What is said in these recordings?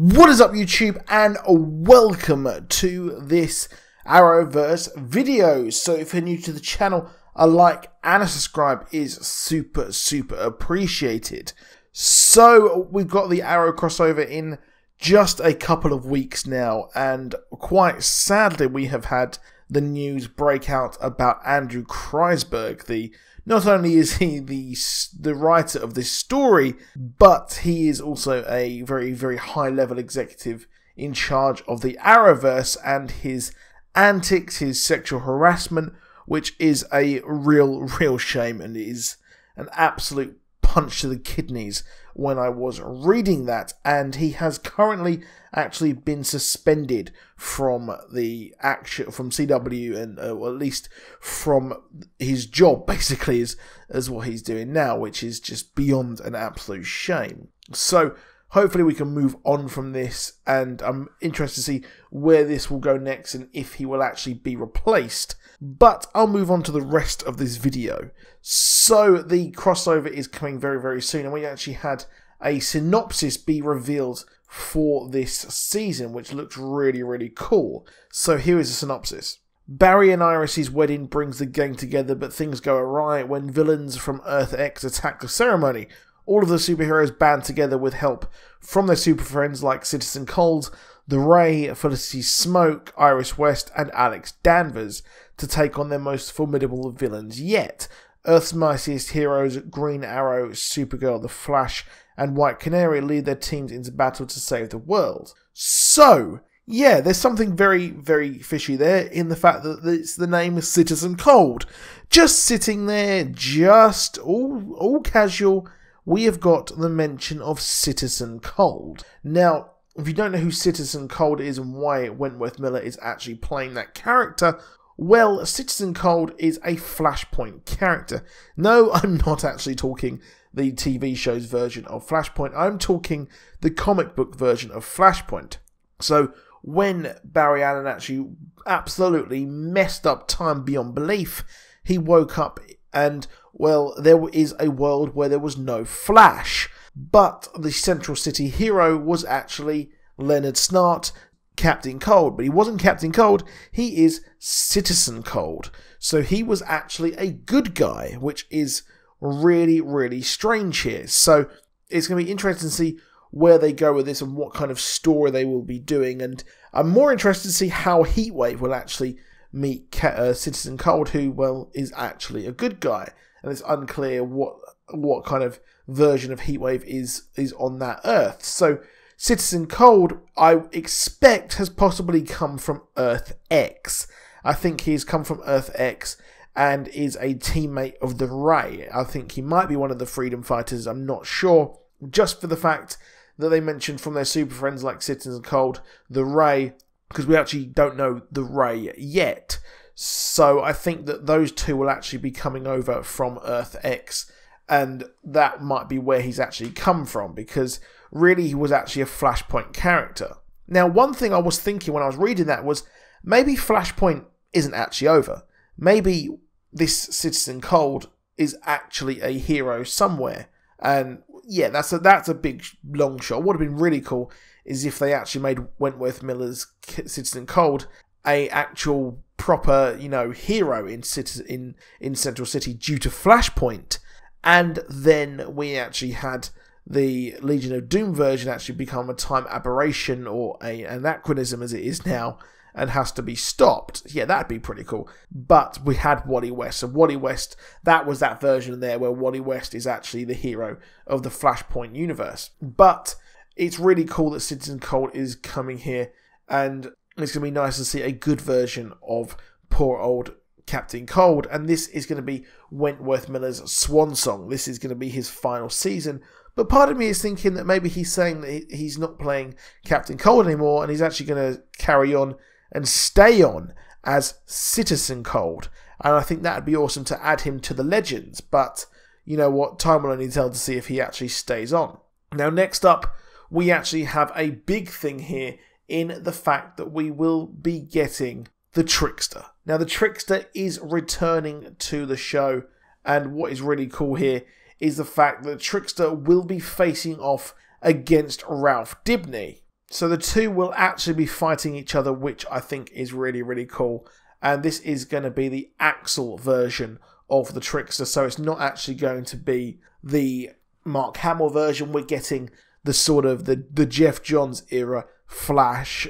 What is up, YouTube, and welcome to this Arrowverse video. So if you're new to the channel, a like and a subscribe is super appreciated. So we've got the Arrow crossover in just a couple of weeks now, and quite sadly we have had the news break out about Andrew Kreisberg. Not only is he the writer of this story, but he is also a very high level executive in charge of the Arrowverse, and his antics, his sexual harassment, which is a real shame, and is an absolute punch to the kidneys when I was reading that. And he has currently actually been suspended from the action from CW, and or at least from his job, basically, is what he's doing now, which is just beyond an absolute shame. So hopefully we can move on from this, and I'm interested to see where this will go next and if he will actually be replaced. But I'll move on to the rest of this video. So the crossover is coming very soon, and we actually had a synopsis be revealed for this season, which looks really cool. So here is a synopsis. Barry and Iris's wedding brings the gang together, but things go awry when villains from Earth X attack the ceremony. All of the superheroes band together with help from their super friends like Citizen Cold, The Ray, Felicity Smoke, Iris West, and Alex Danvers to take on their most formidable villains yet. Earth's mightiest heroes, Green Arrow, Supergirl, The Flash, and White Canary lead their teams into battle to save the world. So, yeah, there's something very fishy there in the fact that it's the name is Citizen Cold. Just sitting there, just all casual, we have got the mention of Citizen Cold. Now, if you don't know who Citizen Cold is and why Wentworth Miller is actually playing that character, well, Citizen Cold is a Flashpoint character. No, I'm not actually talking the TV show's version of Flashpoint. I'm talking the comic book version of Flashpoint. So when Barry Allen actually absolutely messed up time beyond belief, he woke up and, well, there is a world where there was no Flash. But the Central City hero was actually Leonard Snart, Captain Cold. But he wasn't Captain Cold, he is Citizen Cold. So he was actually a good guy, which is really strange here. So it's going to be interesting to see where they go with this and what kind of story they will be doing. And I'm more interested to see how Heatwave will actually meet Citizen Cold, who, well, is actually a good guy. And it's unclear what kind of version of Heatwave is on that Earth. So Citizen Cold, I expect, has possibly come from Earth X. I think he's come from Earth X and is a teammate of the Ray. I think he might be one of the freedom fighters, I'm not sure. Just for the fact that they mentioned from their super friends like Citizen Cold, the Ray, because we actually don't know the Ray yet. So I think that those two will actually be coming over from Earth X, and that might be where he's actually come from, because really he was actually a Flashpoint character. Now, one thing I was thinking when I was reading that was maybe Flashpoint isn't actually over. Maybe this Citizen Cold is actually a hero somewhere. And yeah, that's a big long shot. What would have been really cool is if they actually made Wentworth Miller's Citizen Cold a actual proper, hero in Central City due to Flashpoint. And then we actually had the Legion of Doom version actually become a time aberration, or an anachronism as it is now, and has to be stopped. Yeah, that'd be pretty cool. But we had Wally West. So Wally West, that was that version there where Wally West is actually the hero of the Flashpoint universe. But it's really cool that Citizen Cold is coming here, and it's going to be nice to see a good version of poor old Captain Cold. And this is going to be Wentworth Miller's swan song. This is going to be his final season. But part of me is thinking that maybe he's saying that he's not playing Captain Cold anymore, and he's actually going to carry on and stay on as Citizen Cold. And I think that would be awesome to add him to the Legends. But you know what? Time will only tell to see if he actually stays on. Now, next up, we actually have a big thing here in the fact that we will be getting the Trickster. Now, the Trickster is returning to the show. And what is really cool here is the fact that Trickster will be facing off against Ralph Dibny. So the two will actually be fighting each other, which I think is really, really cool. And this is going to be the Axel version of the Trickster. So it's not actually going to be the Mark Hamill version. We're getting the sort of the Jeff Johns era Flash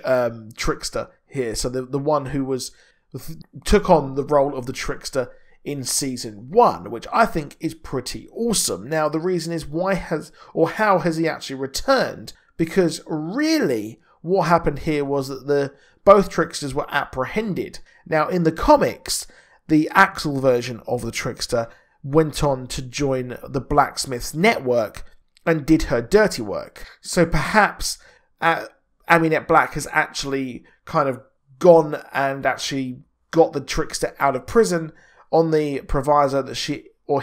Trickster here. So the one who took on the role of the Trickster in season 1, which I think is pretty awesome. Now the reason is how has he actually returned? Because really what happened here was that both Tricksters were apprehended. Now in the comics, the Axel version of the Trickster went on to join the Blacksmiths Network and did her dirty work. So perhaps Aminette Black has actually kind of gone and actually got the Trickster out of prison on the proviso that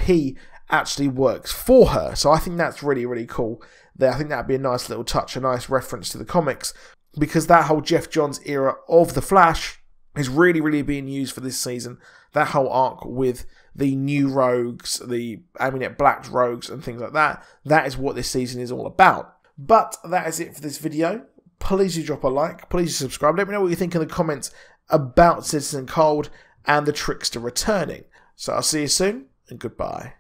he actually works for her. So I think that's really, really cool there. I think that'd be a nice little touch, a nice reference to the comics, because that whole Jeff Johns era of the Flash is really, really being used for this season. That whole arc with the new rogues, the Aminette Black rogues and things like that, that is what this season is all about. But that is it for this video. Please do drop a like, please do subscribe. Let me know what you think in the comments about Citizen Cold and the Trickster returning. So I'll see you soon, and goodbye.